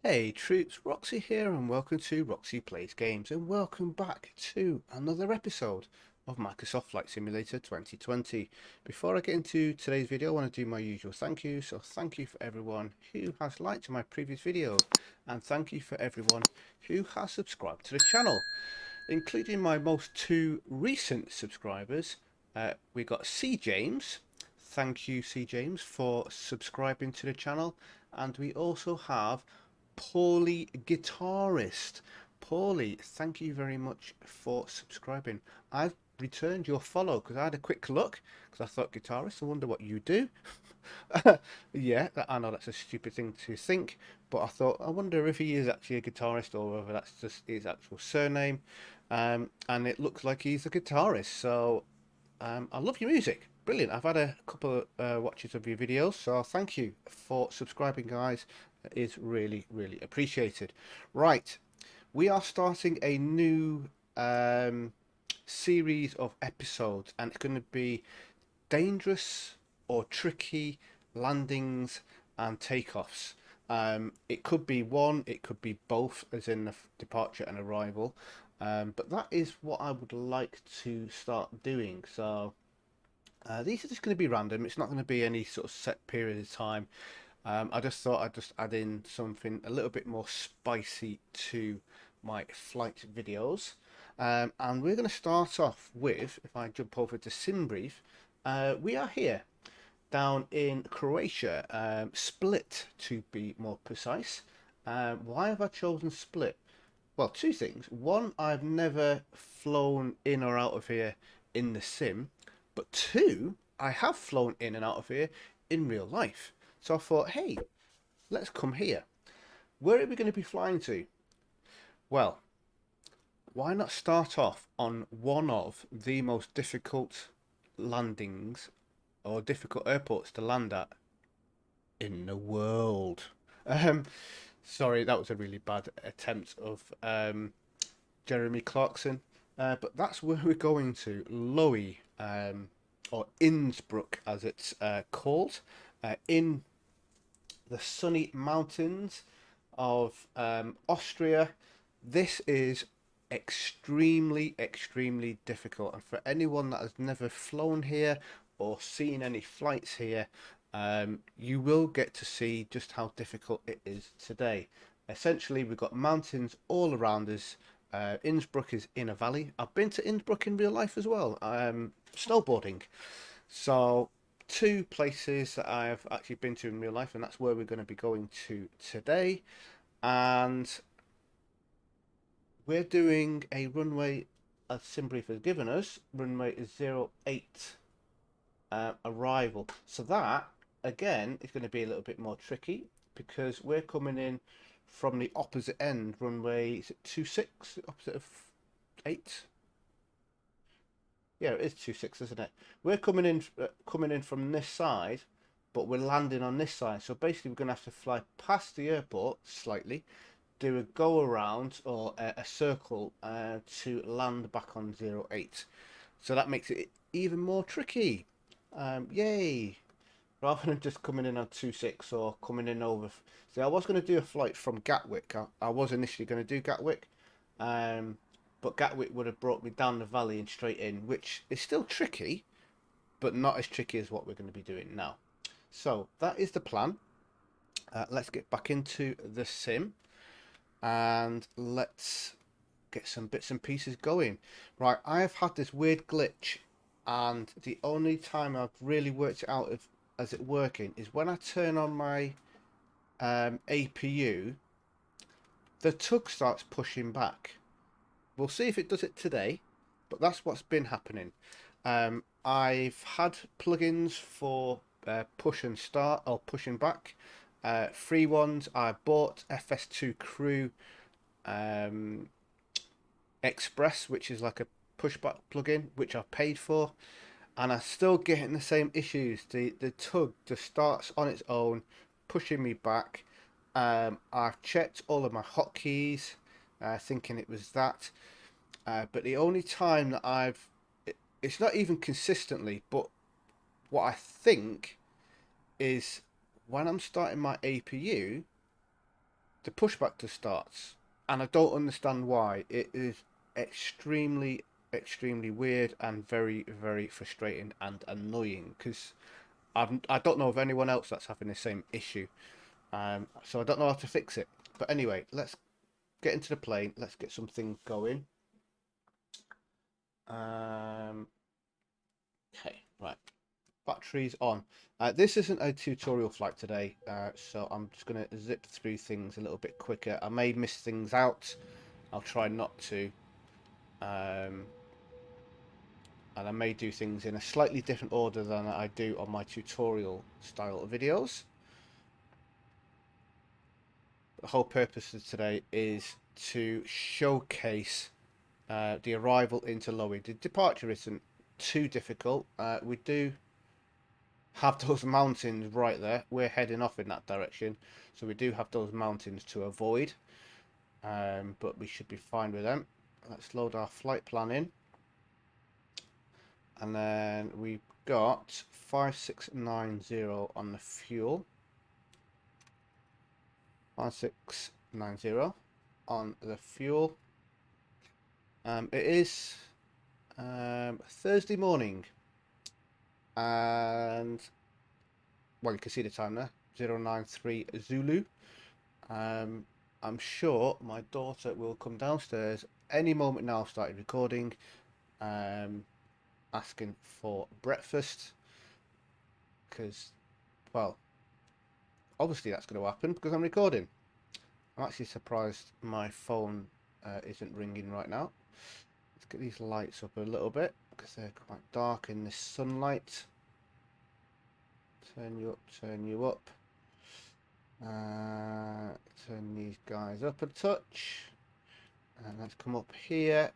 Hey troops, Roxy here and welcome to Roxee Plays Games and welcome back to another episode of Microsoft Flight Simulator 2020. Before I get into today's video, I want to do my usual thank you. So thank you for everyone who has liked my previous videos and thank you for everyone who has subscribed to the channel, including my most two recent subscribers. We got C. James. Thank you, C. James, for subscribing to the channel. And we also have Paulie Guitarist. Paulie, thank you very much for subscribing. I've returned your follow because I had a quick look because I thought guitarist, I wonder what you do. Yeah, I know that's a stupid thing to think, but I thought I wonder if he is actually a guitarist or whether that's just his actual surname. And it looks like he's a guitarist. So I love your music. Brilliant. I've had a couple of watches of your videos, so thank you for subscribing, guys. It is really, really appreciated. Right, we are starting a new series of episodes, and it's going to be dangerous or tricky landings and takeoffs. It could be one, it could be both, as in the departure and arrival. But that is what I would like to start doing. So these are just going to be random. It's not going to be any sort of set period of time. I just thought I'd just add in something a little bit more spicy to my flight videos. And we're going to start off with, if I jump over to SimBrief, we are here down in Croatia, Split to be more precise. Why have I chosen Split? Well, two things. One, I've never flown in or out of here in the sim, but two, I have flown in and out of here in real life. So I thought, hey, let's come here. Where are we going to be flying to? Well, why not start off on one of the most difficult landings or difficult airports to land at in the world? Um, Sorry, that was a really bad attempt of Jeremy Clarkson. But that's where we're going to, LOWI, or Innsbruck as it's called, in the sunny mountains of Austria. This is extremely, extremely difficult. And for anyone that has never flown here or seen any flights here, you will get to see just how difficult it is today. Essentially, we've got mountains all around us. Innsbruck is in a valley. I've been to Innsbruck in real life as well, snowboarding. So, two places that I've actually been to in real life, and that's where we're going to be going to today. And we're doing a runway, as SimBrief has given us. Runway is 08 arrival. So that, again, is going to be a little bit more tricky because we're coming in from the opposite end. Runway, is it 26? Opposite of 8? Yeah, it is 26, isn't it? We're coming in from this side, but we're landing on this side. So basically, we're going to have to fly past the airport slightly, do a go around or a circle to land back on 08. So that makes it even more tricky. Yay! Rather than just coming in on 26 or coming in over. See, I was going to do a flight from Gatwick. I was initially going to do Gatwick, um, but Gatwick would have brought me down the valley and straight in, which is still tricky, but not as tricky as what we're going to be doing now. So that is the plan. Let's get back into the sim and let's get some bits and pieces going. Right, I have had this weird glitch, and the only time I've really worked it out as it working is when I turn on my APU, the tug starts pushing back. We'll see if it does it today, but that's what's been happening. I've had plugins for push and start or pushing back. Free ones. I bought FS2 Crew Express, which is like a pushback plugin, which I've paid for, and I'm still getting the same issues. The tug just starts on its own, pushing me back. I've checked all of my hotkeys, thinking it was that, but the only time that it's not even consistently, but what I think is when I'm starting my APU, the pushback to starts, and I don't understand why. It is extremely, extremely weird and very, very frustrating and annoying because I don't know of anyone else that's having the same issue. So I don't know how to fix it. But anyway, let's get into the plane. Let's get something going. Okay, right. Batteries on. This isn't a tutorial flight today, so I'm just going to zip through things a little bit quicker. I may miss things out. I'll try not to. And I may do things in a slightly different order than I do on my tutorial style videos. The whole purpose of today is to showcase the arrival into LOWI. The departure isn't too difficult. We do have those mountains right there. We're heading off in that direction, so we do have those mountains to avoid, but we should be fine with them. Let's load our flight plan in, and then we've got 5690 on the fuel. 5690 on the fuel. It is Thursday morning, and well, you can see the time there, 093 Zulu. I'm sure my daughter will come downstairs any moment now. I've started recording, asking for breakfast, because, well, obviously that's going to happen because I'm recording. I'm actually surprised my phone isn't ringing right now. Let's get these lights up a little bit because they're quite dark in this sunlight. Turn you up, turn you up. Turn these guys up a touch. And let's come up here.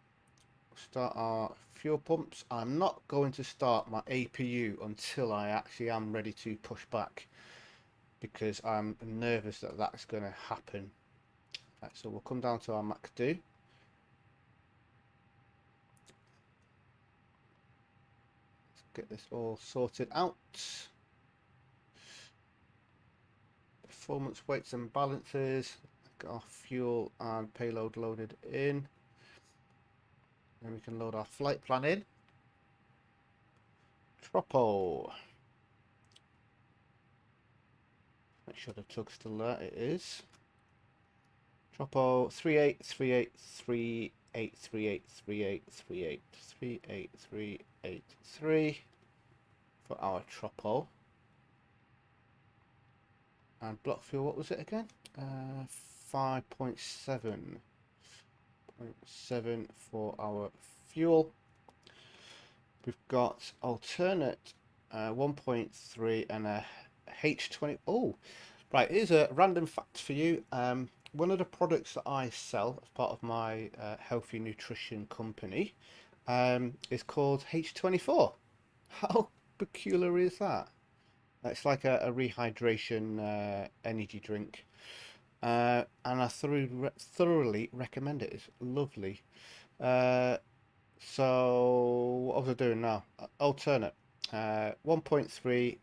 Start our fuel pumps. I'm not going to start my APU until I actually am ready to push back, because I'm nervous that that's going to happen. Right, so we'll come down to our MacDo. Let's get this all sorted out. Performance weights and balances. Get our fuel and payload loaded in. Then we can load our flight plan in. Tropo. Make sure the tug's still there. It is. Tropo 3838383838383883 for our Tropo. And block fuel, what was it again? 5.7 for our fuel. We've got alternate 1.3 and a H20. Oh, right. Here's a random fact for you. One of the products that I sell as part of my healthy nutrition company is called H24. How peculiar is that? It's like a rehydration energy drink. And I thoroughly recommend it. It's lovely. So what was I doing now? Alternate. 1.3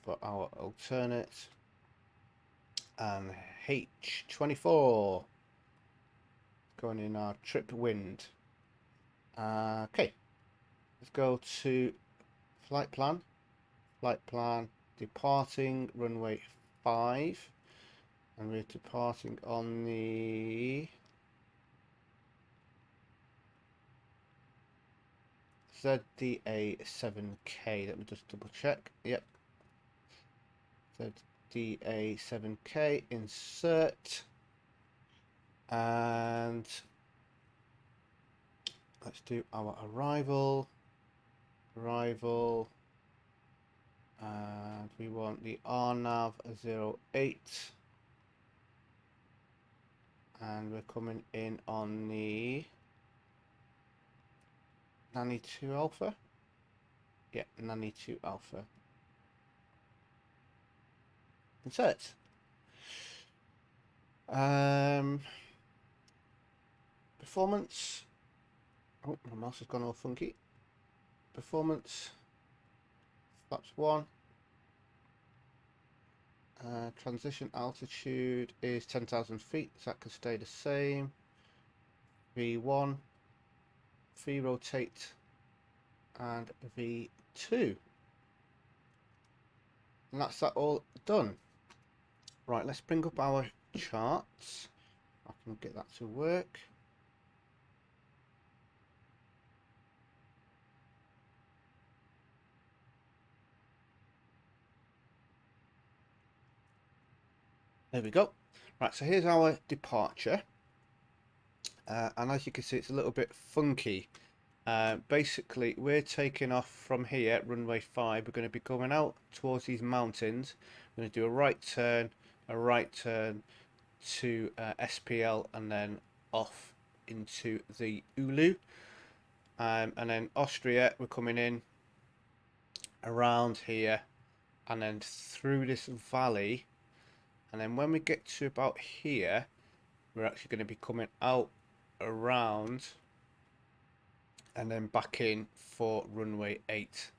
for our alternate. And H24 going in our trip wind. Okay, let's go to flight plan. Flight plan, departing runway 5, and we're departing on the ZDA7K. Let me just double check. Yep, ZDA7K, insert, and let's do our arrival, and we want the RNAV 08, and we're coming in on the 92 Alpha. Yeah, 92 Alpha. Insert. Performance. Oh, my mouse has gone all funky. Performance. Flaps 1. Transition altitude is 10,000 feet, so that could stay the same. V1, V rotate, and V2. And that's that all done. Right, let's bring up our charts. I can get that to work. There we go. Right, so here's our departure. And as you can see, it's a little bit funky. Basically, we're taking off from here, runway 5. We're going to be going out towards these mountains. We're going to do a right turn to SPL, and then off into the Ulu. And then Austria, we're coming in around here and then through this valley. And then when we get to about here, we're actually going to be coming out around and then back in for runway 8.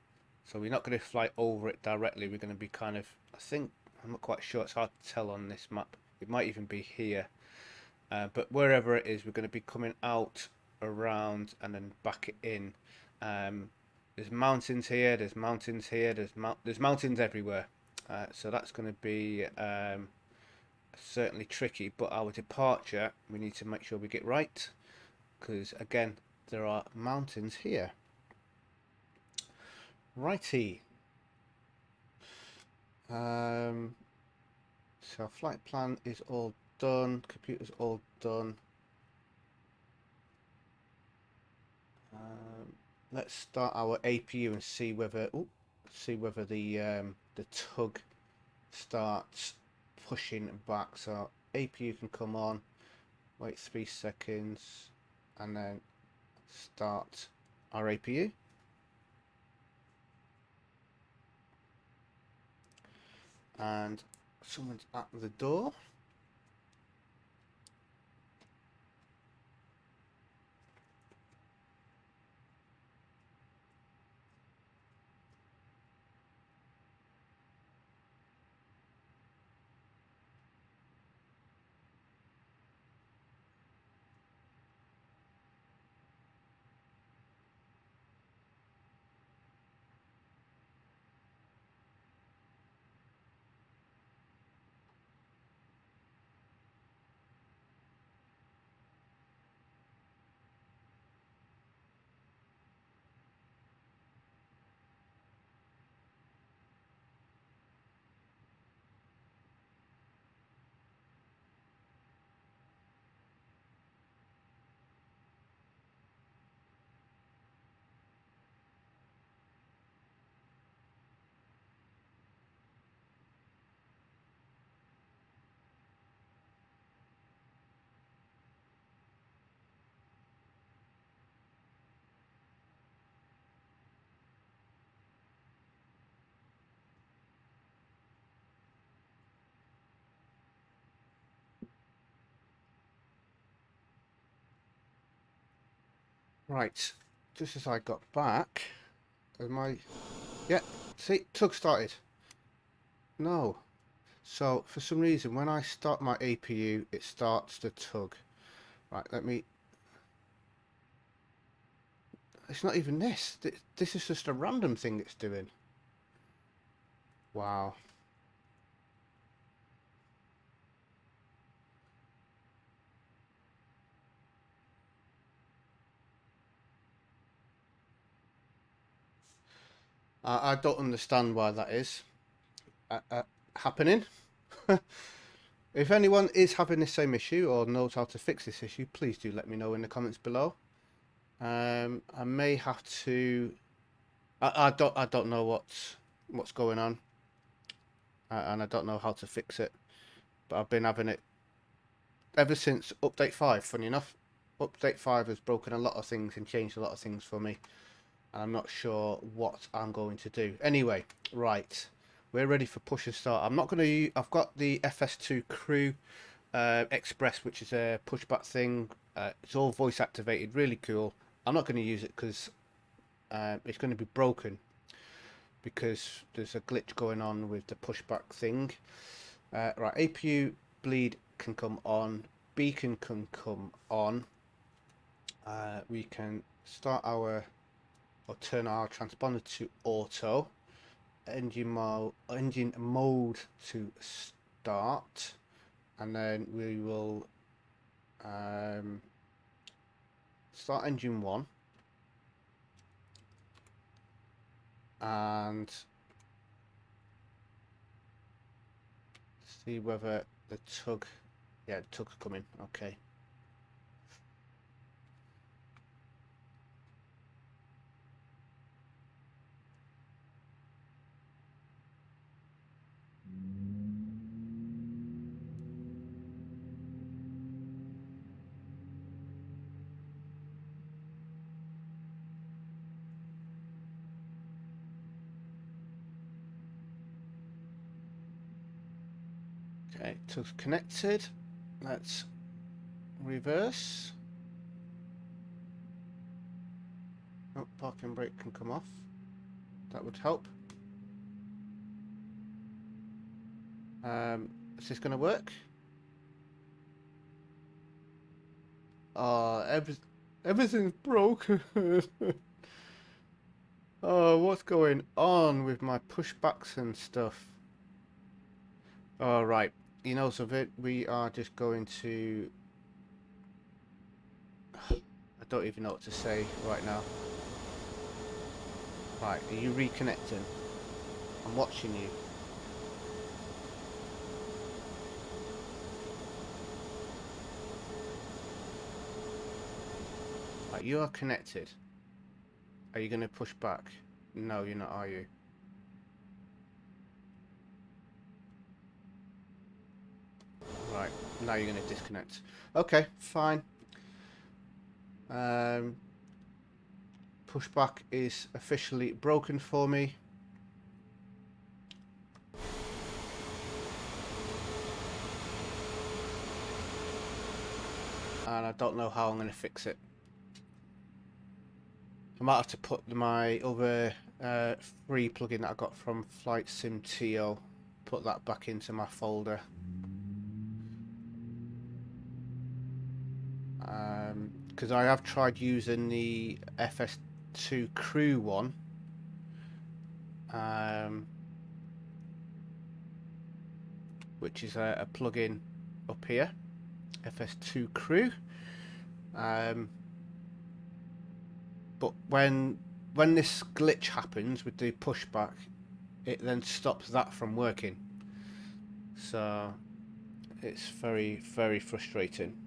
So we're not going to fly over it directly. We're going to be kind of, I think, I'm not quite sure. It's hard to tell on this map. It might even be here. But wherever it is, we're going to be coming out around and then back in. There's mountains here. There's mountains here. There's mountains everywhere. So that's going to be certainly tricky. But our departure, we need to make sure we get right, because again, there are mountains here. Righty. So flight plan is all done. Computer's all done. Let's start our APU and see whether the tug starts pushing back. So APU can come on. Wait 3 seconds, and then start our APU. And someone's at the door. Right, just as I got back, yeah, see, tug started. No. So for some reason, when I start my APU, it starts the tug. Right, it's not even this. This is just a random thing it's doing. Wow. I don't understand why that is happening. If anyone is having the same issue or knows how to fix this issue, please do let me know in the comments below. I may have to. I don't know what's going on, and I don't know how to fix it. But I've been having it ever since update 5. Funny enough, update 5 has broken a lot of things and changed a lot of things for me. And I'm not sure what I'm going to do. Anyway, right, we're ready for push and start. I'm not going to. I've got the FS2 Crew Express, which is a pushback thing. It's all voice activated, really cool. I'm not going to use it because it's going to be broken, because there's a glitch going on with the pushback thing. Right, APU bleed can come on, beacon can come on. We can start our, or turn our transponder to auto, engine mode to start, and then we will start engine 1 and see whether the tug, yeah, the tug's coming. Okay. Okay, tug's connected. Let's reverse. Oh, parking brake can come off. That would help. Is this going to work? Everything's broken. Oh, what's going on with my pushbacks and stuff? All right, you know, so we are just going to. I don't even know what to say right now. Right, are you reconnecting? I'm watching you. Right, you are connected. Are you going to push back? No, you're not, are you? Right, now you're going to disconnect. Okay, fine. Pushback is officially broken for me. And I don't know how I'm going to fix it. I might have to put my other free plugin that I got from Flight Sim TO, put that back into my folder. Because I have tried using the FS2 Crew one. Which is a plugin up here, FS2 Crew. But when this glitch happens with the pushback, it then stops that from working. So it's very, very frustrating.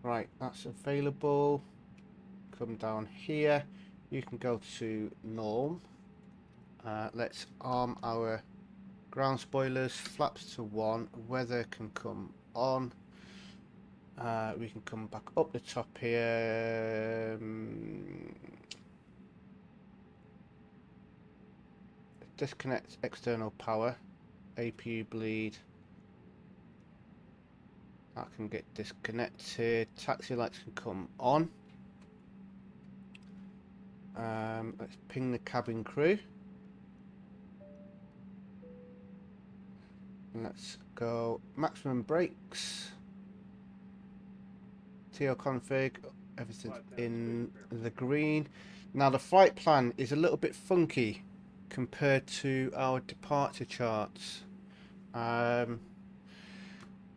Right, that's available. Come down here. You can go to norm. Let's arm our ground spoilers. Flaps to 1. Weather can come on. We can come back up the top here. Disconnect external power. APU bleed. That can get disconnected. Taxi lights can come on. Let's ping the cabin crew. Let's go maximum brakes. TO config. Everything's in the green. Now the flight plan is a little bit funky compared to our departure charts.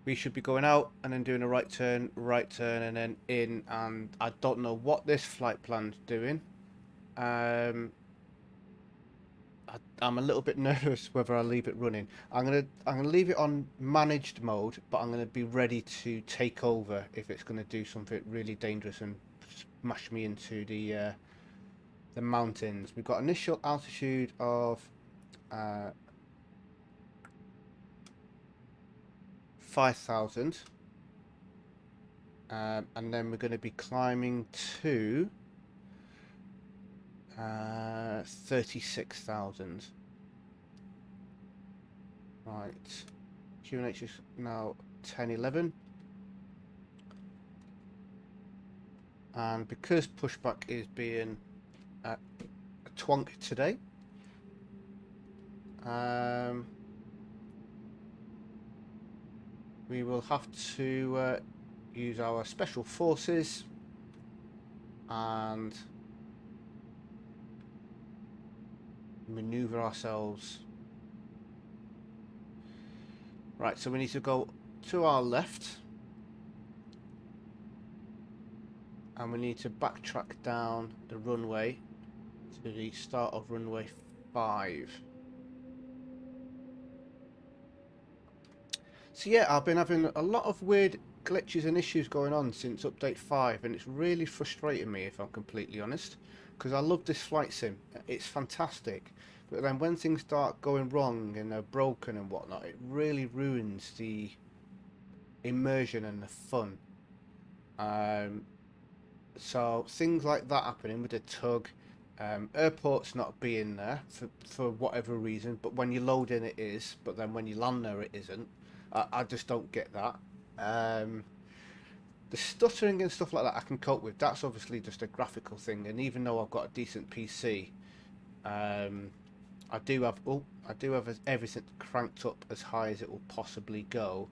We should be going out and then doing a right turn, and then in, and I don't know what this flight plan's doing. I'm a little bit nervous whether I leave it running. I'm gonna leave it on managed mode, but I'm gonna be ready to take over if it's gonna do something really dangerous and smash me into the mountains. We've got initial altitude of 5,000, and then we're going to be climbing to 36,000. Right, QNH is now 1011. And because pushback is being a twonk today, we will have to use our special forces and maneuver ourselves. Right, so we need to go to our left and we need to backtrack down the runway to the start of runway 5. So yeah, I've been having a lot of weird glitches and issues going on since update 5, and it's really frustrating me, if I'm completely honest, because I love this flight sim. It's fantastic, but then when things start going wrong and they're broken and whatnot, it really ruins the immersion and the fun. So things like that happening with the tug, airport's not being there for whatever reason, but when you load in it is, but then when you land there it isn't. I just don't get that. The stuttering and stuff like that I can cope with. That's obviously just a graphical thing, and even though I've got a decent PC, I do have everything cranked up as high as it will possibly go.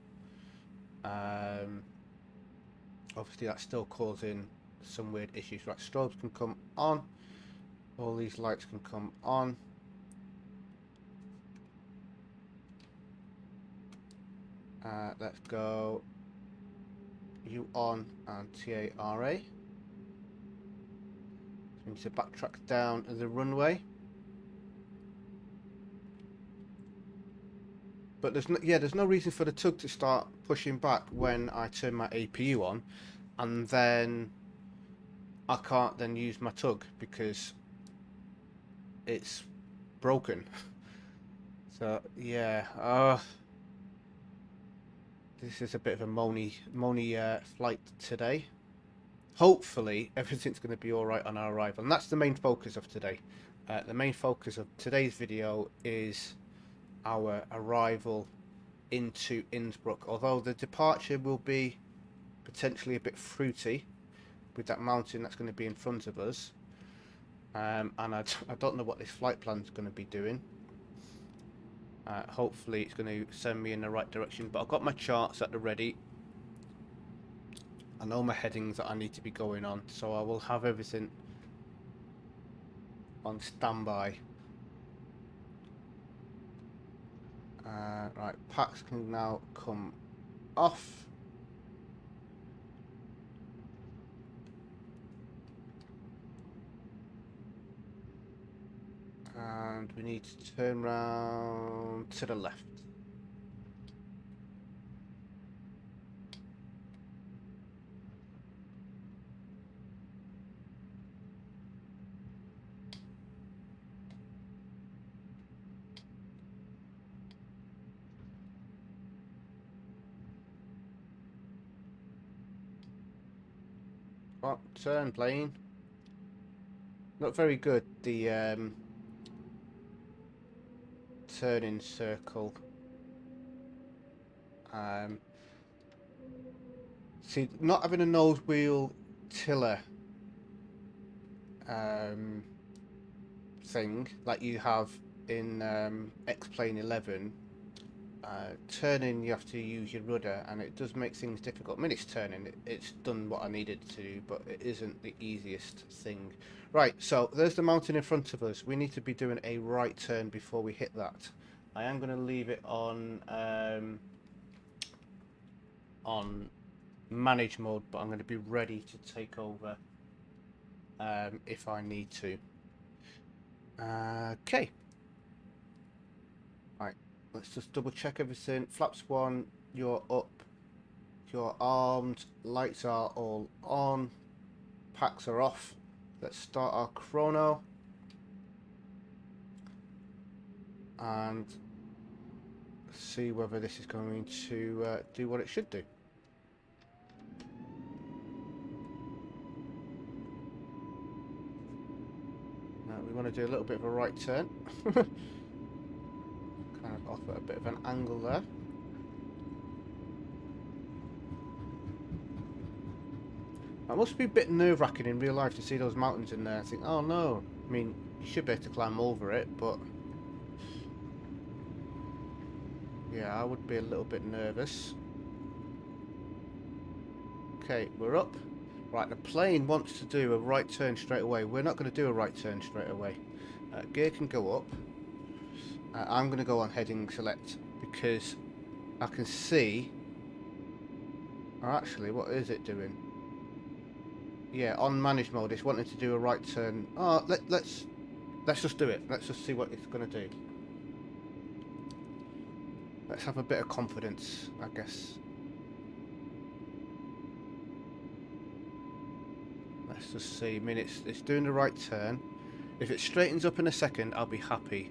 Obviously that's still causing some weird issues. Right, strobes can come on, all these lights can come on. Let's go U on and TARA. We need to backtrack down the runway. But there's no reason for the tug to start pushing back when I turn my APU on, and then I can't then use my tug because it's broken. So yeah, this is a bit of a moany flight today. Hopefully everything's going to be alright on our arrival, and that's the main focus of today. The main focus of today's video is our arrival into Innsbruck, although the departure will be potentially a bit fruity with that mountain that's going to be in front of us, and I don't know what this flight plan is going to be doing. Hopefully it's going to send me in the right direction, but I've got my charts at the ready. I know my headings that I need to be going on, so I will have everything on standby. Right, packs can now come off. And we need to turn round to the left. Oh, turn plane. Not very good, the turning circle. See, not having a nose wheel tiller thing like you have in X-Plane 11, turning you have to use your rudder, and it does make things difficult. I mean, it's turning, it's done what I needed to do, but it isn't the easiest thing. Right, so there's the mountain in front of us. We need to be doing a right turn before we hit that. I am going to leave it on manage mode, but I'm going to be ready to take over if I need to. Okay. Right, let's just double check everything. Flaps 1, you're up, you're armed, lights are all on, packs are off. Let's start our chrono and see whether this is going to do what it should do. Now we want to do a little bit of a right turn. Kind of off at a bit of an angle there. It must be a bit nerve-wracking in real life to see those mountains in there. I think, oh no. I mean, you should be able to climb over it, but yeah, I would be a little bit nervous. Okay, we're up. Right, the plane wants to do a right turn straight away. We're not going to do a right turn straight away. Gear can go up. I'm going to go on heading select because I can see... Oh, actually, what is it doing? Yeah, on manage mode, it's wanting to do a right turn. Oh, let's just do it. Let's just see what it's going to do. Let's have a bit of confidence, I guess. Let's just see. I mean, it's doing the right turn. If it straightens up in a second, I'll be happy.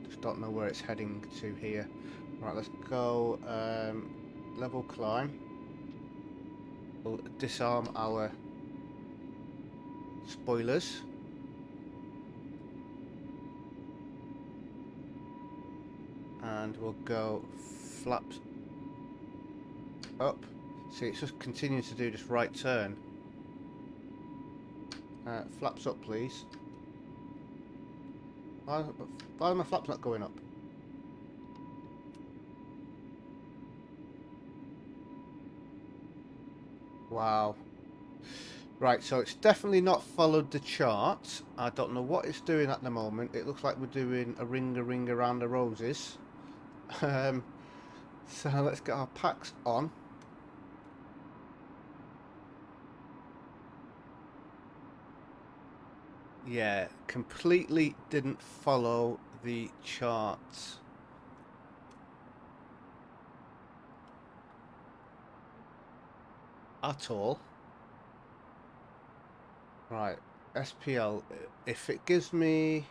Just don't know where it's heading to here. Right, let's go level climb. We'll disarm our spoilers. And we'll go flaps up. See, it's just continuing to do this right turn. Flaps up, please. Why are my flaps not going up? Wow. Right, so it's definitely not followed the chart. I don't know what it's doing at the moment. It looks like we're doing a ring around the roses. So let's get our packs on. Yeah, completely didn't follow the chart at all. Right, SPL, if it gives me...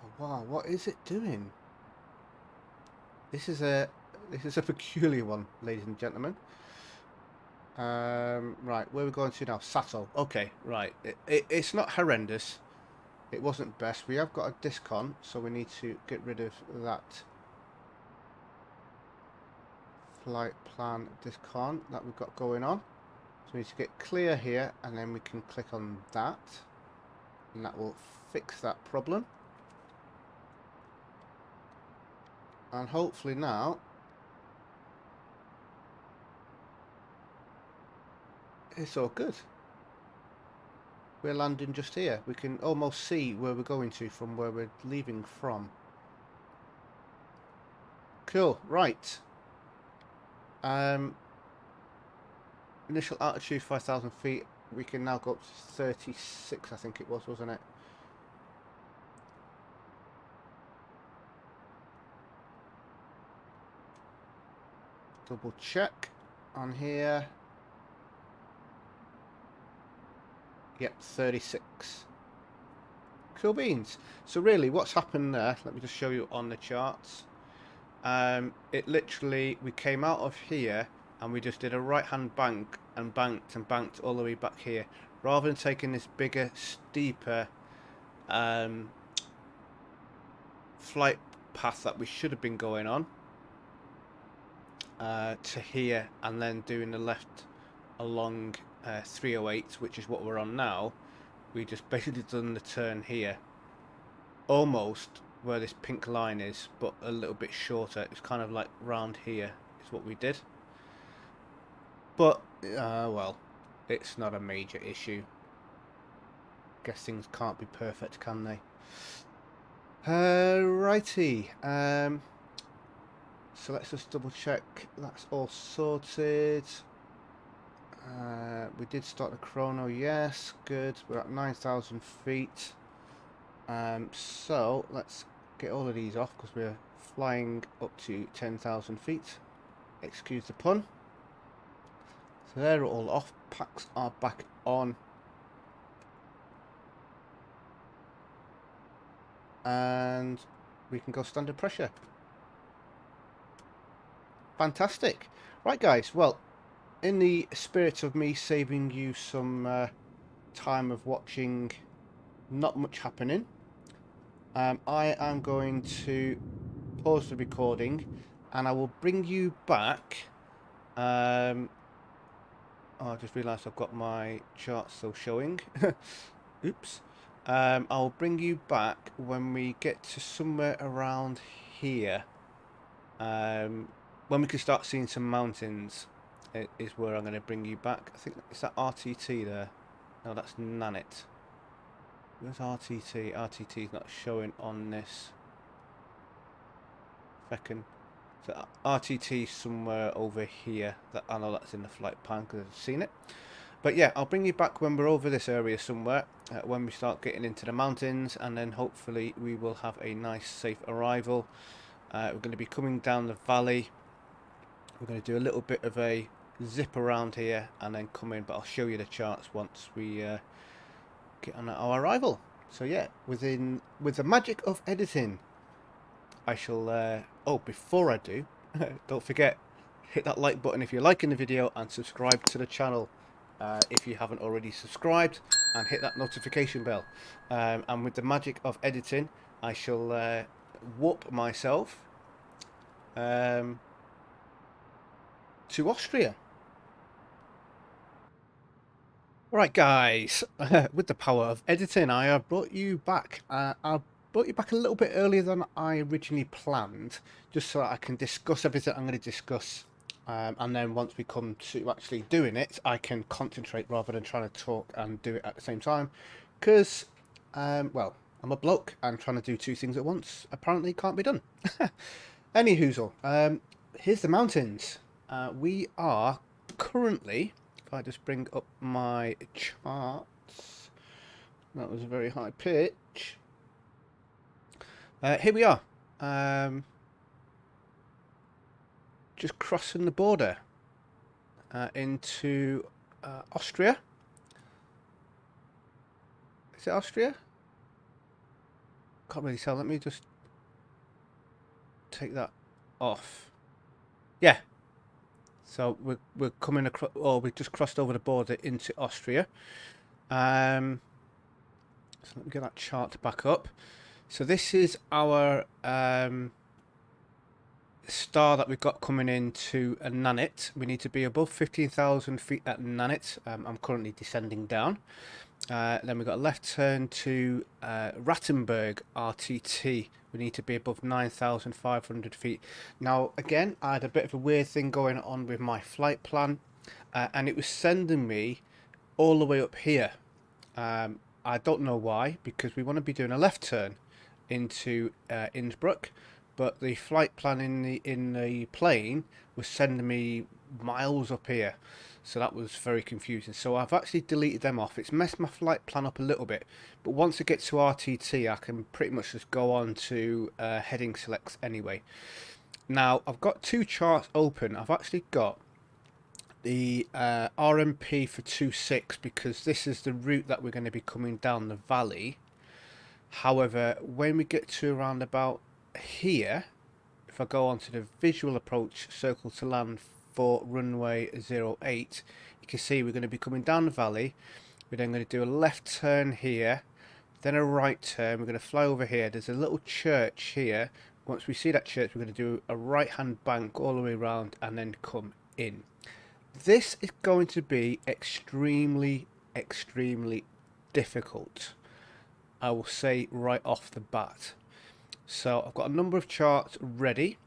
Oh, wow, what is it doing? This is a peculiar one, ladies and gentlemen. Right, where are we going to now? Sato. Okay, right. It's not horrendous. It wasn't best. We have got a discon, so we need to get rid of that flight plan discon that we've got going on. So we need to get clear here, and then we can click on that, and that will fix that problem. And hopefully now it's all good. We're landing just here. We can almost see where we're going to from where we're leaving from. Cool, right. Initial altitude 5,000 feet. We can now go up to 36, I think it was, wasn't it? Double check on here. Yep, 36. Cool beans. So really, what's happened there, let me just show you on the charts. It literally, we came out of here and we just did a right-hand bank and banked all the way back here. Rather than taking this bigger, steeper flight path that we should have been going on to here and then doing the left along 308, which is what we're on now. We just basically done the turn here, almost where this pink line is, but a little bit shorter. It's kind of like round here is what we did. But well, it's not a major issue. Guess things can't be perfect, can they? Righty. So let's just double check that's all sorted. We did start the chrono, yes, good. We're at 9,000 feet. So let's get all of these off because we're flying up to 10,000 feet. Excuse the pun. So they're all off. Packs are back on. And we can go standard pressure. Fantastic. Right, guys. Well, in the spirit of me saving you some time of watching not much happening, I am going to pause the recording, and I will bring you back. Oh, I just realised I've got my chart still showing. Oops. I'll bring you back when we get to somewhere around here. When we can start seeing some mountains is where I'm going to bring you back. I think, is that RTT there? No, that's Nanit. Where's RTT? RTT is not showing on this. Second. So RTT somewhere over here. That I know that's in the flight plan because I've seen it. But yeah, I'll bring you back when we're over this area somewhere, when we start getting into the mountains, and then hopefully we will have a nice safe arrival. We're going to be coming down the valley. We're going to do a little bit of a zip around here and then come in, but I'll show you the charts once we get on our arrival. So yeah, with the magic of editing, I shall oh, before I do, don't forget, hit that like button if you're liking the video, and subscribe to the channel if you haven't already subscribed, and hit that notification bell. And with the magic of editing, I shall warp myself to Austria. Right, guys, with the power of editing, I have brought you back. I brought you back a little bit earlier than I originally planned, just so that I can discuss everything I'm going to discuss. And then once we come to actually doing it, I can concentrate rather than trying to talk and do it at the same time. Because, well, I'm a bloke, and trying to do two things at once apparently can't be done. Any hoozle, here's the mountains. We are currently... If I just bring up my charts, that was a very high pitch. Here we are, just crossing the border into Austria. Is it Austria? Can't really tell. Let me just take that off. Yeah. So we're coming across, or we've just crossed over the border into Austria. So let me get that chart back up. So this is our star that we've got coming into Nanit. We need to be above 15,000 feet at Nanit. I'm currently descending down. Then we've got a left turn to Rattenberg RTT. We need to be above 9,500 feet. Now, again, I had a bit of a weird thing going on with my flight plan, and it was sending me all the way up here. I don't know why, because we want to be doing a left turn into Innsbruck, but the flight plan in the plane was sending me miles up here. So that was very confusing. So I've actually deleted them off. It's messed my flight plan up a little bit. But once I get to RTT, I can pretty much just go on to heading selects anyway. Now, I've got two charts open. I've actually got the RMP for 2.6 because this is the route that we're going to be coming down the valley. However, when we get to around about here, if I go on to the visual approach, circle to land for runway 08, you can see we're going to be coming down the valley. We're then going to do a left turn here, then a right turn. We're going to fly over here. There's a little church here. Once we see that church, we're going to do a right hand bank all the way around and then come in. This is going to be extremely difficult, I will say right off the bat. So I've got a number of charts ready.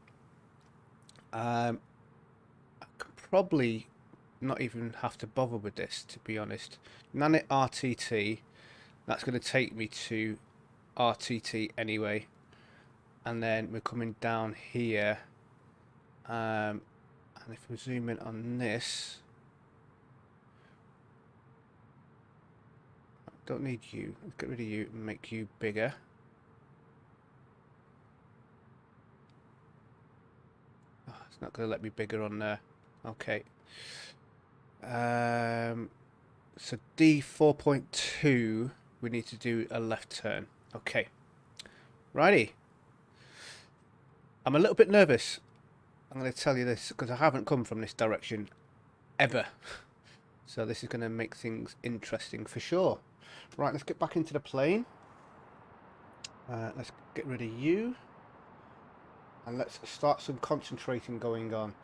I could probably not even have to bother with this, to be honest. Nanit RTT, that's going to take me to RTT anyway. And then we're coming down here. And if we zoom in on this, I don't need you. Let's get rid of you and make you bigger. Oh, it's not going to let me bigger on there. Okay. So D4.2, we need to do a left turn. Okay. Righty. I'm a little bit nervous. I'm going to tell you this because I haven't come from this direction ever. So this is going to make things interesting for sure. Right, let's get back into the plane. Let's get rid of you. and let's start some concentrating going on.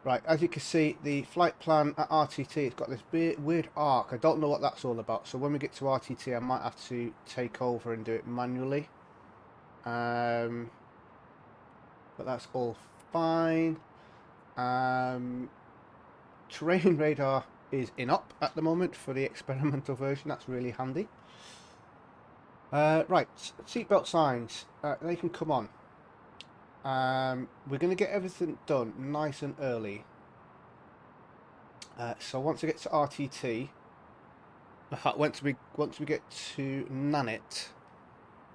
Right, as you can see, the flight plan at RTT, it's got this weird arc. I don't know what that's all about, so when we get to RTT I might have to take over and do it manually. But that's all fine. Terrain radar is in op at the moment for the experimental version. That's really handy. Right, seatbelt signs, they can come on. We're going to get everything done nice and early. So once I get to RTT, once we get to Nanit,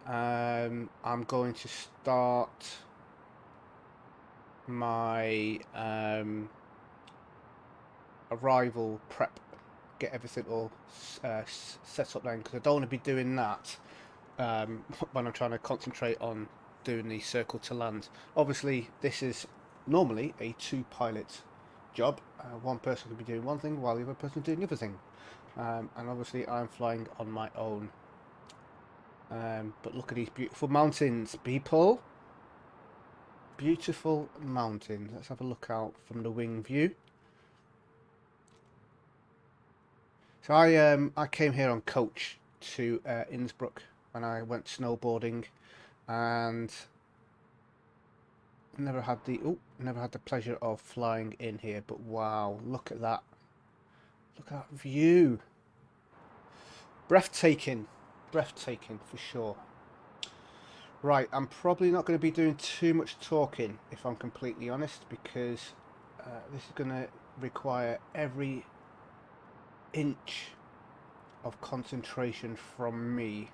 I'm going to start my arrival prep, get everything all set up then, because I don't want to be doing that when I'm trying to concentrate on doing the circle to land. Obviously this is normally a 2-pilot job. One person could be doing one thing while the other person is doing the other thing, and obviously I'm flying on my own. But look at these beautiful mountains, people. Beautiful mountains. Let's have a look out from the wing view. So I came here on coach to Innsbruck when I went snowboarding, and never had the pleasure of flying in here. But wow, look at that! Look at that view. Breathtaking, breathtaking for sure. Right, I'm probably not going to be doing too much talking, if I'm completely honest, because this is going to require every inch of concentration from me.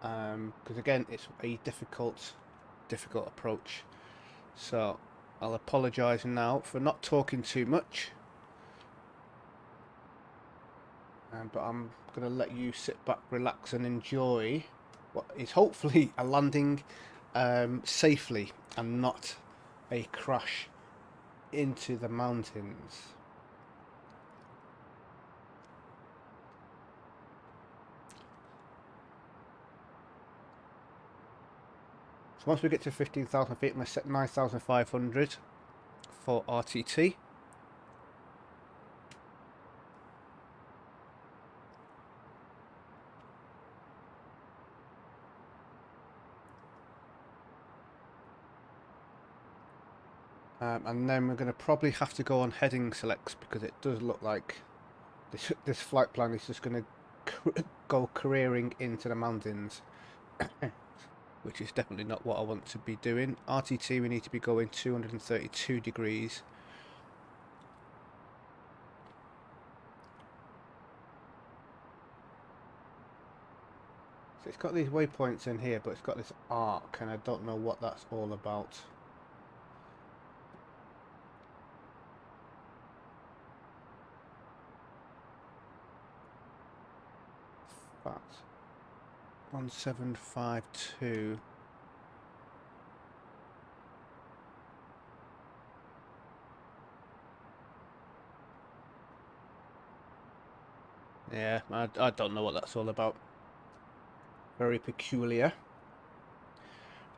Because again, it's a difficult approach. So I'll apologise now for not talking too much. But I'm going to let you sit back, relax and enjoy what is hopefully a landing safely and not a crash into the mountains. So once we get to 15,000 feet, I'm going to set 9,500 for RTT. And then we're going to probably have to go on heading selects, because it does look like this flight plan is just going to go careering into the mountains, which is definitely not what I want to be doing. RTT, we need to be going 232 degrees. So it's got these waypoints in here, but it's got this arc, and I don't know what that's all about. That's 1752. Yeah, I don't know what that's all about. Very peculiar.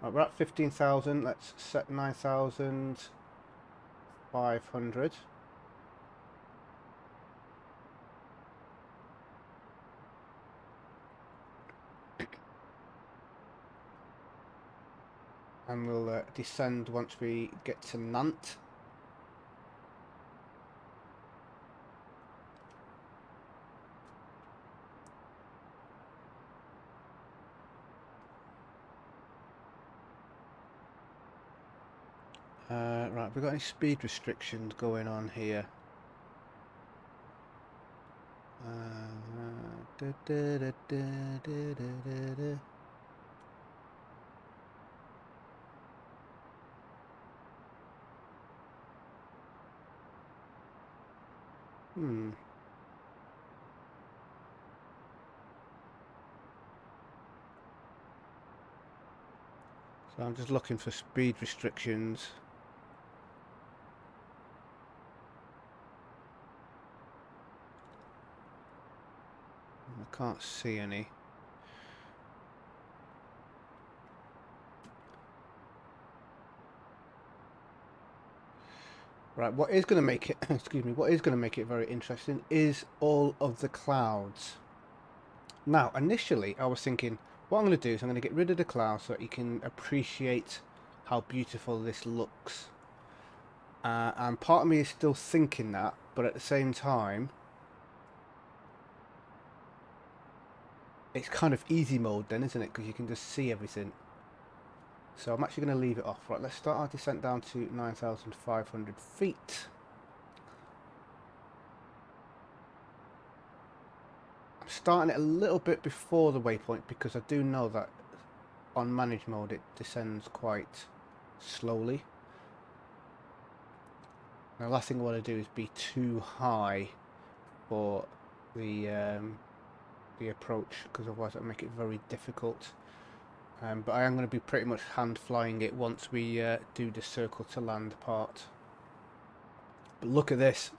Right, we're at 15,000. Let's set 9,500. And we'll descend once we get to Nantes. Right, have we got any speed restrictions going on here? So I'm just looking for speed restrictions. I can't see any. Right, what is going to make it, excuse me, what is going to make it very interesting is all of the clouds. Now, initially, I was thinking, what I'm going to do is I'm going to get rid of the clouds so that you can appreciate how beautiful this looks. And part of me is still thinking that, but at the same time, it's kind of easy mode then, isn't it? Because you can just see everything. So I'm actually going to leave it off. Right, let's start our descent down to 9,500 feet. I'm starting it a little bit before the waypoint because I do know that on manage mode it descends quite slowly. Now, the last thing I want to do is be too high for the approach, because otherwise it'll make it very difficult. But I am going to be pretty much hand flying it once we do the circle to land part. But look at this.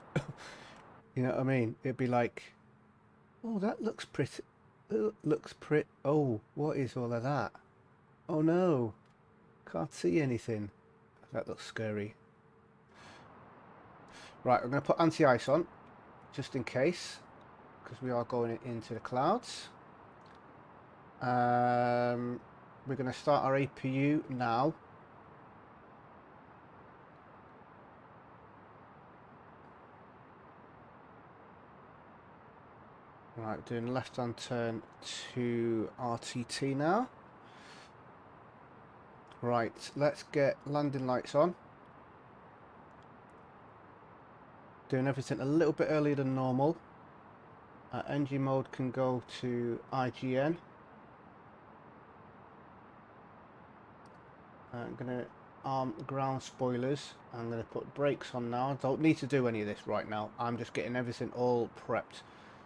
You know what I mean? It'd be like, oh, that looks pretty. Looks pretty. Oh, what is all of that? Oh no, can't see anything. That looks scary. Right, I'm going to put anti-ice on, just in case, because we are going into the clouds. We're going to start our APU now. Right, doing left-hand turn to RTT now. Right, let's get landing lights on. Doing everything a little bit earlier than normal. NG mode can go to IGN. I'm going to arm ground spoilers. I'm going to put brakes on now. I don't need to do any of this right now. I'm just getting everything all prepped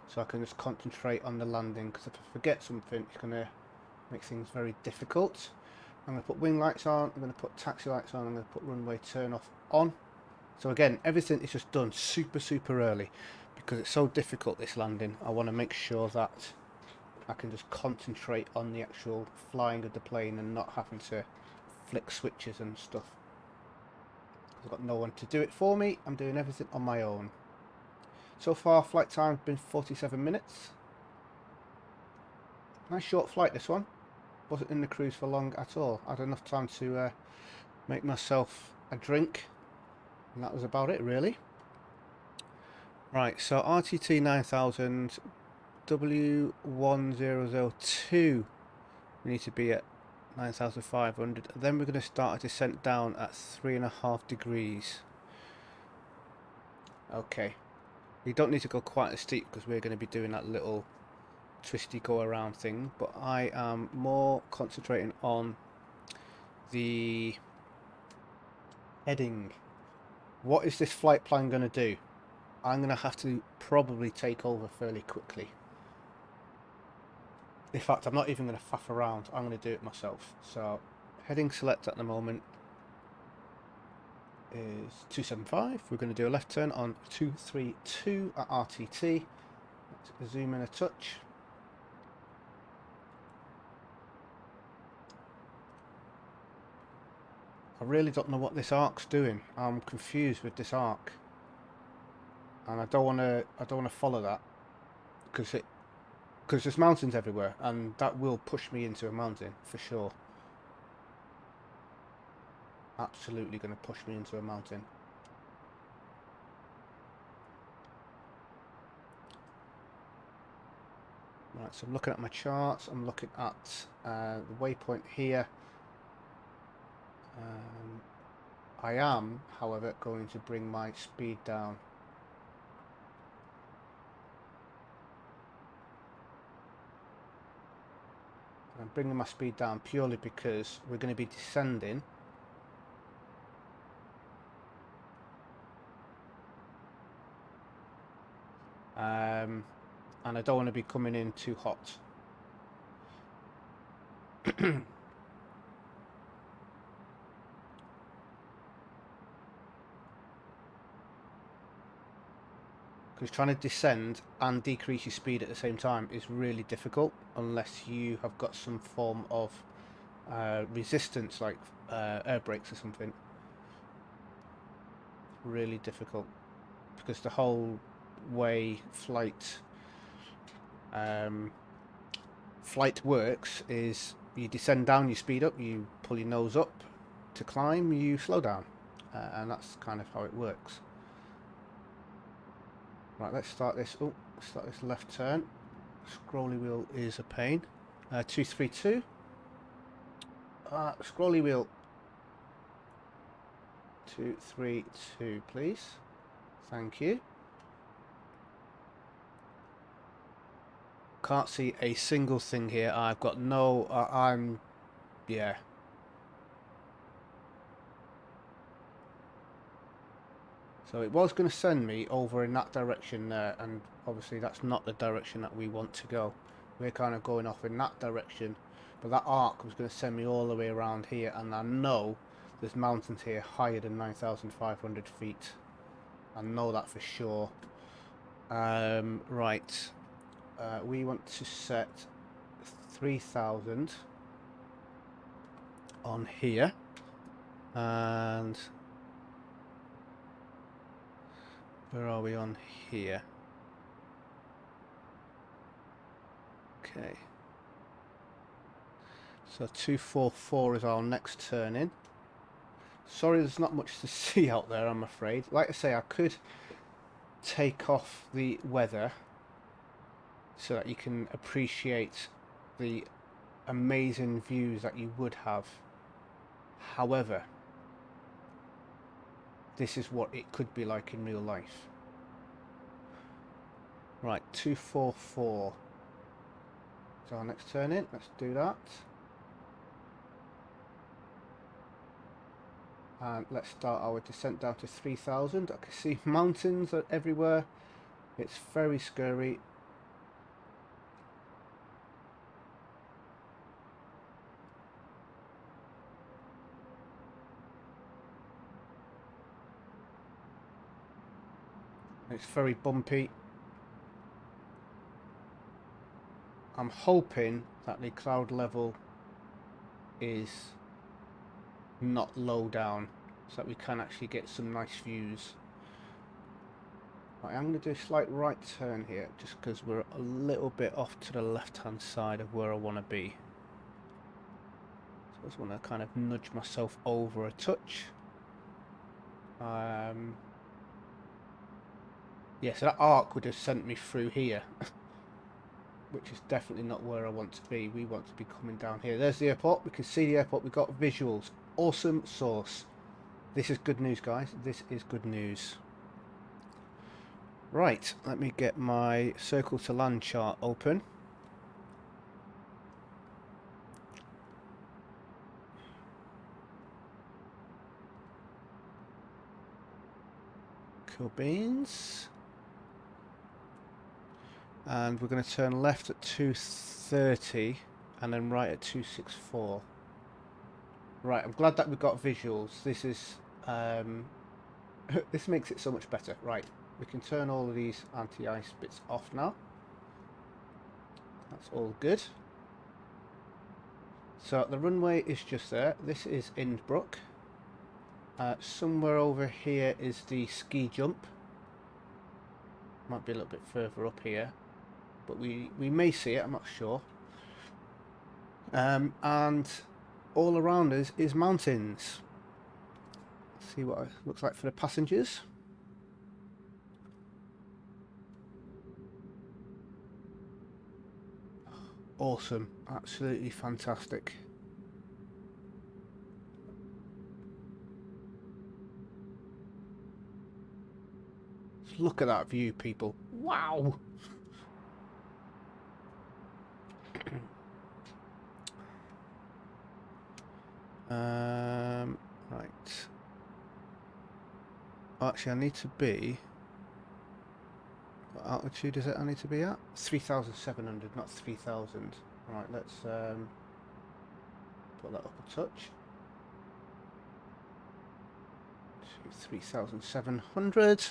so I can just concentrate on the landing, because if I forget something it's going to make things very difficult. I'm going to put wing lights on, I'm going to put taxi lights on, I'm going to put runway turn off on. So again, everything is just done super early because it's so difficult, this landing. I want to make sure that I can just concentrate on the actual flying of the plane and not having to flick switches and stuff. I've got no one to do it for me. I'm doing everything on my own. So far, flight time's been 47 minutes. Nice short flight, this one. Wasn't in the cruise for long at all. I had enough time to make myself a drink, and that was about it, really. Right, so RTT 9000 W1002. We need to be at 9,500. Then we're going to start a descent down at 3.5 degrees. Okay, we don't need to go quite as steep because we're going to be doing that little twisty go around thing, but I am more concentrating on the heading. What is this flight plan going to do? I'm going to have to probably take over fairly quickly. In fact, I'm not even going to faff around. I'm going to do it myself. So heading select at the moment is 275. We're going to do a left turn on 232 at RTT. Let's zoom in a touch. I really don't know what this arc's doing. I'm confused with this arc, and I don't want to follow that because there's mountains everywhere, and that will push me into a mountain for sure. Absolutely going to push me into a mountain. Right, so I'm looking at my charts. I'm looking at the waypoint here. I am, however, going to bring my speed down. I'm bringing my speed down purely because we're going to be descending. And I don't want to be coming in too hot. Because trying to descend and decrease your speed at the same time is really difficult unless you have got some form of resistance, like air brakes or something. really difficult because the whole way flight works is you descend down, you speed up, you pull your nose up to climb, you slow down, and that's kind of how it works. Right, let's start this. Oh, start this left turn. Scrolly wheel is a pain. 232. Scrolly wheel. 232, please. Thank you. Can't see a single thing here. I've got no. Yeah. So it was going to send me over in that direction there, and obviously that's not the direction that we want to go. We're kind of going off in that direction, but that arc was going to send me all the way around here, and I know there's mountains here higher than 9,500 feet. I know that for sure. Right. We want to set 3,000 on here, and where are we on here? Okay. So 244 is our next turn in. Sorry, there's not much to see out there, I'm afraid. Like I say, I could take off the weather so that you can appreciate the amazing views that you would have. However, this is what it could be like in real life. Right, 244. So our next turn in, let's do that. And let's start our descent down to 3,000. I can see mountains everywhere. It's very scary. It's very bumpy. I'm hoping that the cloud level is not low down so that we can actually get some nice views. Right, I'm going to do a slight right turn here just because we're a little bit off to the left hand side of where I want to be. So I just want to kind of nudge myself over a touch. Yeah, so that arc would have sent me through here, which is definitely not where I want to be. We want to be coming down here. There's the airport. We can see the airport. We've got visuals. Awesome source. This is good news, guys. This is good news. Right, let me get my circle to land chart open. Cool beans. And we're going to turn left at 230 and then right at 264. Right, I'm glad that we've got visuals. This is this makes it so much better. Right, we can turn all of these anti-ice bits off now. That's all good. So the runway is just there. This is Innsbruck. Somewhere over here is the ski jump. Might be a little bit further up here, but we may see it, I'm not sure. And all around us is mountains. Let's see what it looks like for the passengers. Awesome, absolutely fantastic. Just look at that view, people. Wow. Right. Actually, I need to be. What altitude is it I need to be at? 3,700, not 3,000. Right, let's put that up a touch. To 3,700.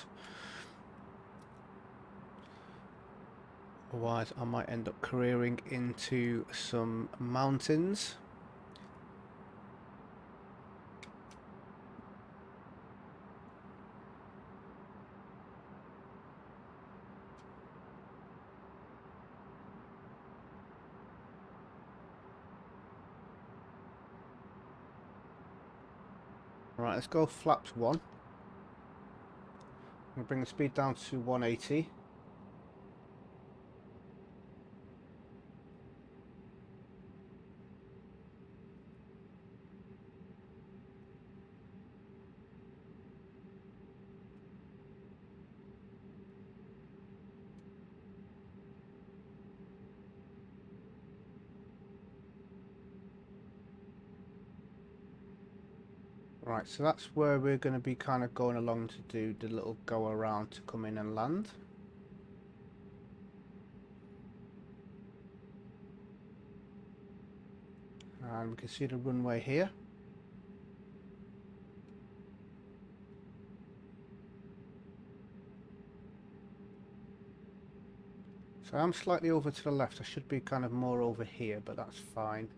Otherwise, I might end up careering into some mountains. Alright, let's go flaps 1. I'm going to bring the speed down to 180. Right, so that's where we're going to be kind of going along to do the little go around to come in and land. And we can see the runway here. So I'm slightly over to the left. I should be kind of more over here, but that's fine.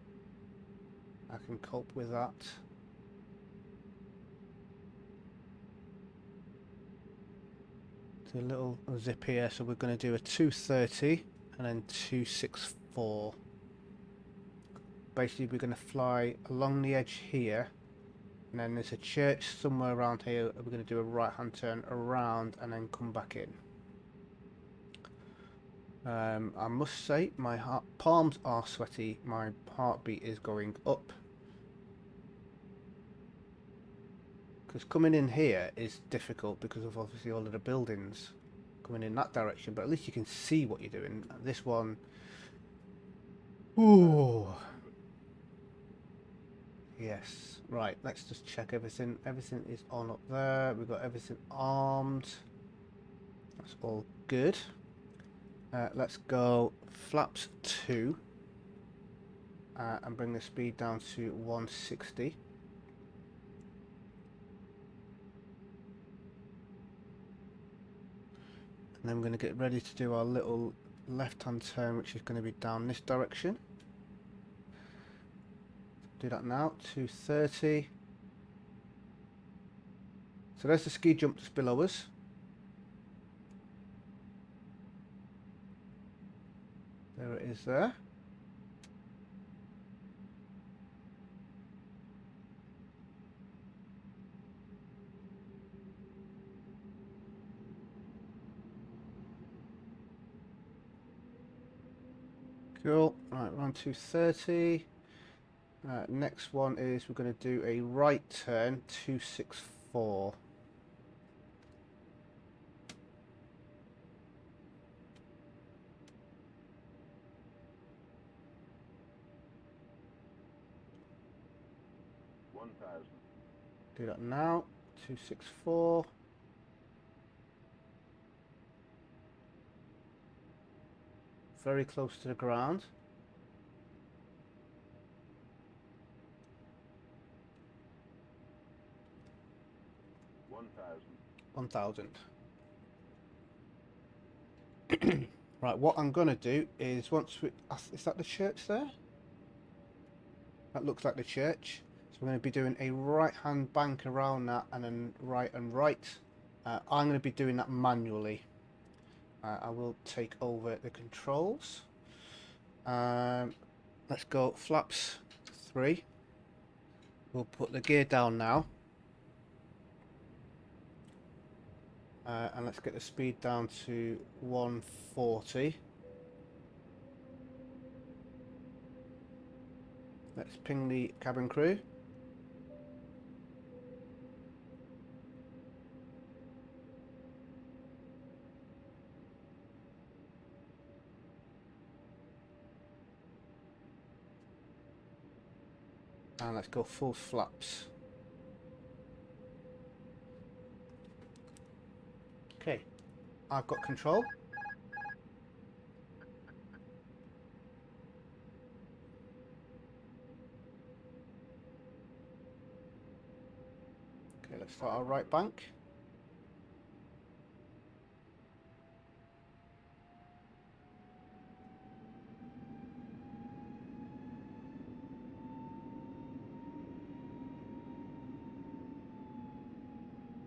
I can cope with that. Do a little zip here, so we're going to do a 230 and then 264. Basically, we're going to fly along the edge here, and then there's a church somewhere around here. We're going to do a right-hand turn around and then come back in. I must say, my palms are sweaty. My heartbeat is going up. Because coming in here is difficult because of obviously all of the buildings coming in that direction, but at least you can see what you're doing. This one, ooh, yes, right, let's just check everything. Everything is on up there. We've got everything armed. That's all good. Let's go flaps 2 and bring the speed down to 160. And then we're going to get ready to do our little left-hand turn, which is going to be down this direction. Do that now, 230. So there's the ski jump just below us. There it is there. Cool. Right, we're on 230. Next one is we're going to do a right turn, 264. Do that now, 264. Very close to the ground. 1,000. Right, what I'm going to do is once we... Is that the church there? That looks like the church. So we're going to be doing a right-hand bank around that and then right and right. I'm going to be doing that manually. I will take over the controls. Let's go flaps 3. We'll put the gear down now. And let's get the speed down to 140. Let's ping the cabin crew. And let's go full flaps. Okay, I've got control. Okay, let's start our right bank.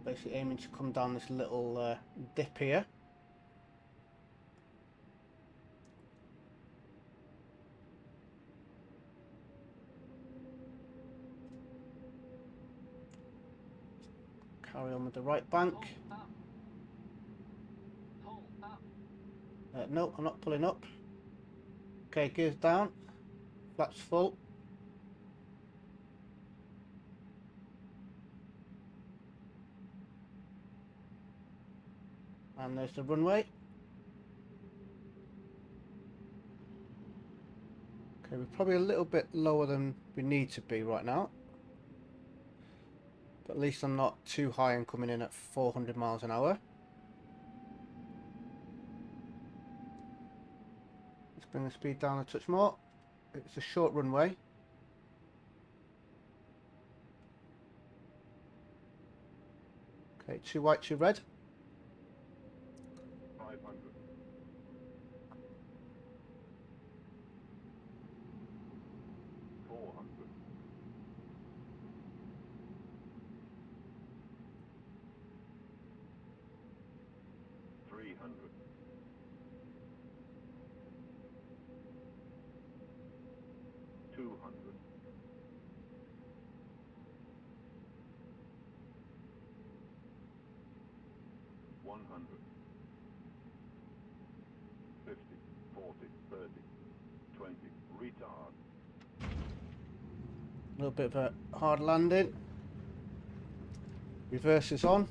Basically aiming to come down this little dip here. Carry on with the right bank. No, I'm not pulling up. Okay, gears down. Flaps full. And there's the runway. Okay, we're probably a little bit lower than we need to be right now. But at least I'm not too high and coming in at 400 miles an hour. Let's bring the speed down a touch more. It's a short runway. Okay, 2 white, 2 red. 500. 400. 300. 200. 100. 50, 40, 30, 20, retard. A little bit of a hard landing. Reverse is on.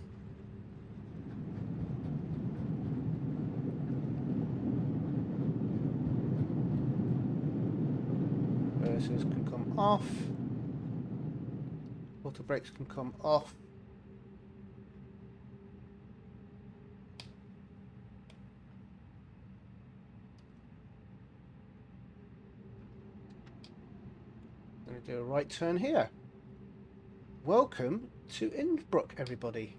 Reverses can come off. Auto brakes can come off. Going to do a right turn here. Welcome to Innsbruck, everybody.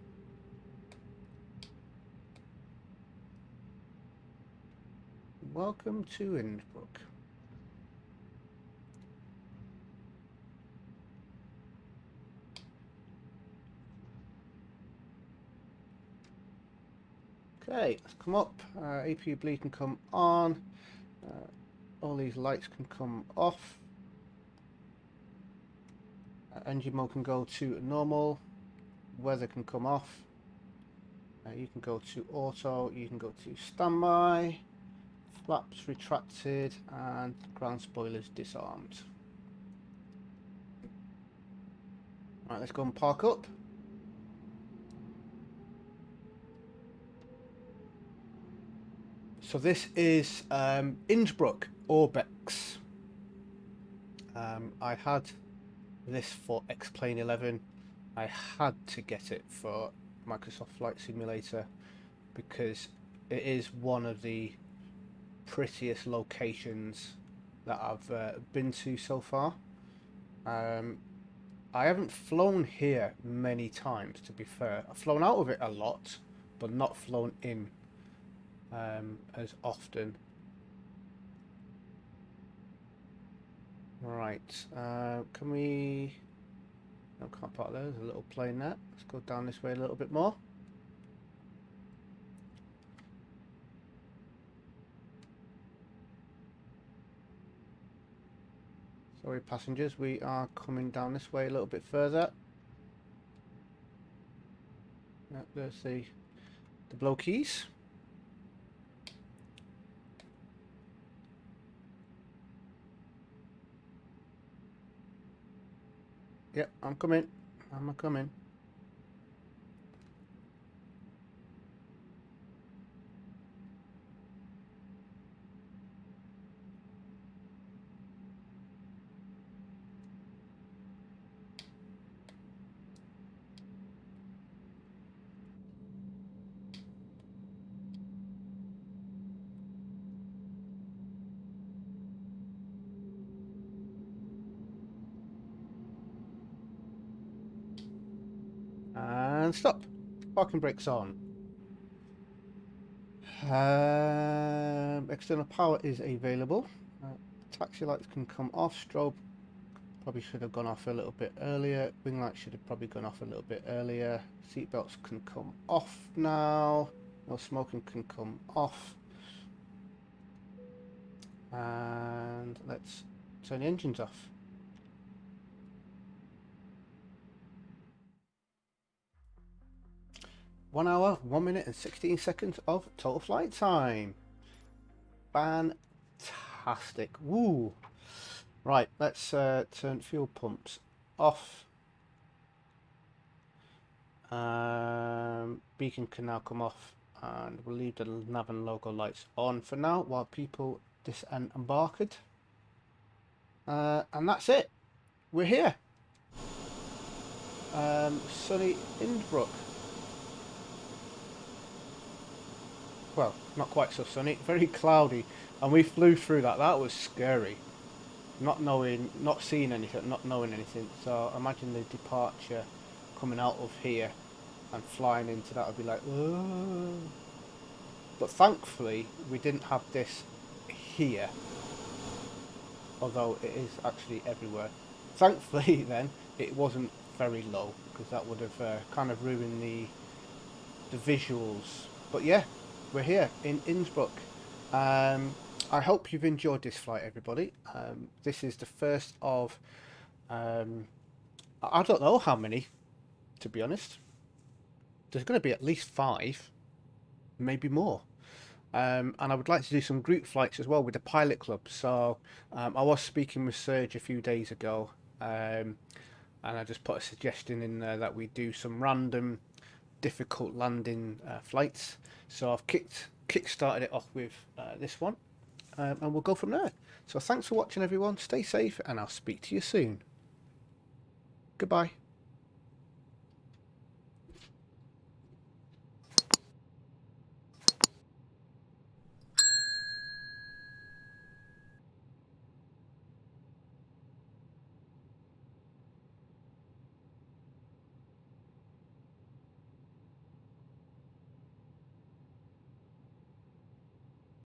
Welcome to Innsbruck. Okay, let's come up. APU bleed can come on. All these lights can come off. Engine mode can go to normal. Weather can come off. You can go to auto. You can go to standby. Flaps retracted and ground spoilers disarmed. Right, let's go and park up. So this is Innsbruck Orbex. I had this for X-Plane 11. I had to get it for Microsoft Flight Simulator because it is one of the prettiest locations that I've been to so far. I haven't flown here many times, to be fair. I've flown out of it a lot, but not flown in as often. Right, can we... No, can't park there. There's a little plane there. Let's go down this way a little bit more. Sorry, passengers, we are coming down this way a little bit further. Yep, there's the blow keys. Yep, I'm coming. I'm coming. And stop. Parking brakes on. External power is available. Taxi lights can come off. Strobe probably should have gone off a little bit earlier. Wing lights should have probably gone off a little bit earlier. Seat belts can come off now. No smoking can come off. And let's turn the engines off. 1 hour, 1 minute and 16 seconds of total flight time. Fantastic. Woo. Right, let's turn fuel pumps off. Beacon can now come off, and we'll leave the nav and logo lights on for now while people disembark. And that's it. We're here. Sunny Innsbruck. Well, not quite so sunny. Very cloudy, and we flew through that. That was scary. Not seeing anything, not knowing anything. So imagine the departure coming out of here and flying into that would be like, oh. But thankfully we didn't have this here, although it is actually everywhere. Thankfully then it wasn't very low, because that would have kind of ruined the visuals. But yeah, we're here in Innsbruck. I hope you've enjoyed this flight, everybody. This is the first of I don't know how many, to be honest. There's going to be at least 5, maybe more. And I would like to do some group flights as well with the pilot club. So I was speaking with Serge a few days ago, and I just put a suggestion in there that we do some random difficult landing flights. So I've kick-started it off with this one, and we'll go from there. So thanks for watching, everyone. Stay safe, and I'll speak to you soon. Goodbye.